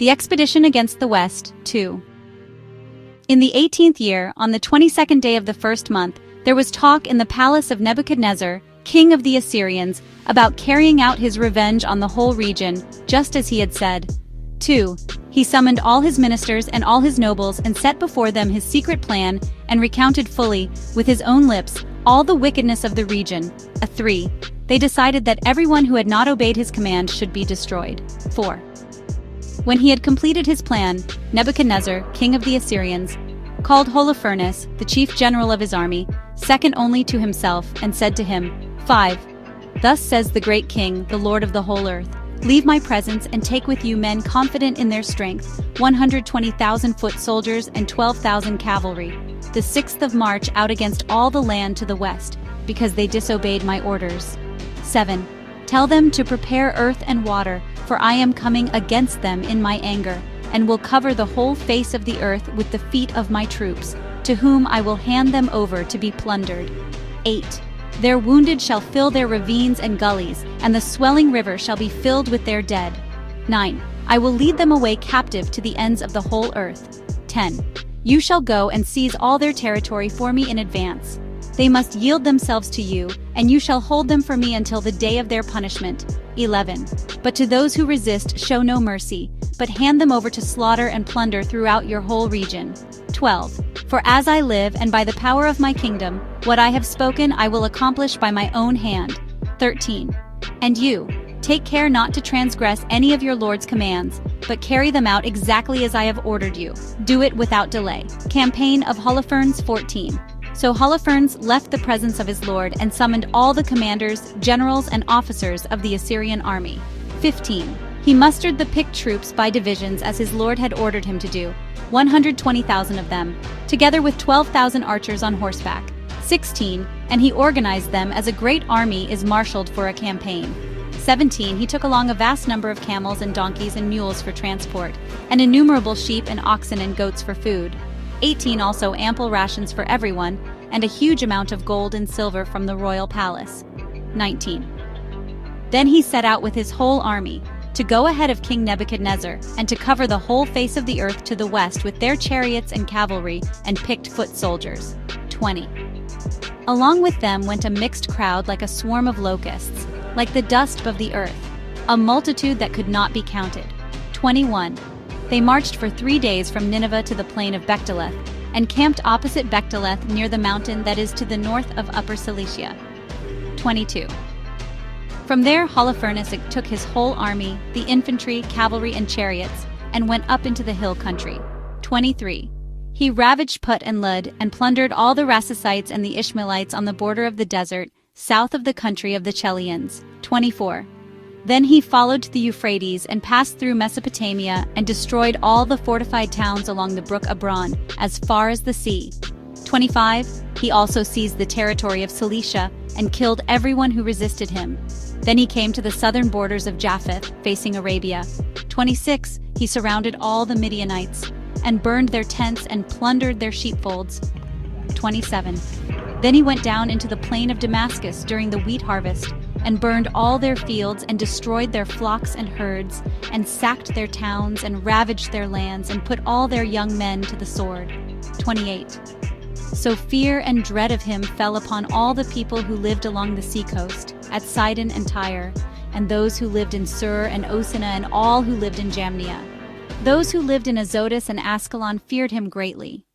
The expedition against the west, 2. In the 18th year, on the 22nd day of the first month, there was talk in the palace of Nebuchadnezzar, king of the Assyrians, about carrying out his revenge on the whole region, just as he had said. 2. He summoned all his ministers and all his nobles and set before them his secret plan and recounted fully, with his own lips, all the wickedness of the region. 3. They decided that everyone who had not obeyed his command should be destroyed. 4. When he had completed his plan, Nebuchadnezzar, king of the Assyrians, called Holofernes, the chief general of his army, second only to himself, and said to him, 5. Thus says the great king, the Lord of the whole earth, leave my presence and take with you men confident in their strength, 120,000 foot soldiers and 12,000 cavalry, the 6th of March out against all the land to the west, because they disobeyed my orders. 7. Tell them to prepare earth and water, for I am coming against them in my anger, and will cover the whole face of the earth with the feet of my troops, to whom I will hand them over to be plundered. 8. Their wounded shall fill their ravines and gullies, and the swelling river shall be filled with their dead. 9. I will lead them away captive to the ends of the whole earth. 10. You shall go and seize all their territory for me in advance. They must yield themselves to you, and you shall hold them for me until the day of their punishment. 11. But to those who resist show no mercy, but hand them over to slaughter and plunder throughout your whole region. 12. For as I live and by the power of my kingdom, what I have spoken I will accomplish by my own hand. 13. And you, take care not to transgress any of your Lord's commands, but carry them out exactly as I have ordered you. Do it without delay. Campaign of Holofernes 14. So Holofernes left the presence of his lord and summoned all the commanders, generals, and officers of the Assyrian army. 15. He mustered the picked troops by divisions as his lord had ordered him to do, 120,000 of them, together with 12,000 archers on horseback. 16. And he organized them as a great army is marshaled for a campaign. 17. He took along a vast number of camels and donkeys and mules for transport, and innumerable sheep and oxen and goats for food. 18. Also ample rations for everyone, and a huge amount of gold and silver from the royal palace. 19. Then he set out with his whole army, to go ahead of King Nebuchadnezzar, and to cover the whole face of the earth to the west with their chariots and cavalry and picked foot soldiers. 20. Along with them went a mixed crowd like a swarm of locusts, like the dust of the earth, a multitude that could not be counted. 21. They marched for 3 days from Nineveh to the plain of Bechteleth, and camped opposite Bechteleth near the mountain that is to the north of Upper Cilicia. 22. From there Holofernes took his whole army, the infantry, cavalry, and chariots, and went up into the hill country. 23. He ravaged Put and Lud, and plundered all the Rassasites and the Ishmaelites on the border of the desert, south of the country of the Chelleans. 24. Then he followed the Euphrates and passed through Mesopotamia and destroyed all the fortified towns along the brook Abron, as far as the sea. 25. He also seized the territory of Cilicia and killed everyone who resisted him. Then he came to the southern borders of Japheth, facing Arabia. 26. He surrounded all the Midianites, and burned their tents and plundered their sheepfolds. 27. Then he went down into the plain of Damascus during the wheat harvest, and burned all their fields and destroyed their flocks and herds, and sacked their towns and ravaged their lands and put all their young men to the sword. 28. So fear and dread of him fell upon all the people who lived along the seacoast, at Sidon and Tyre, and those who lived in Sur and Osina and all who lived in Jamnia. Those who lived in Azotus and Ascalon feared him greatly.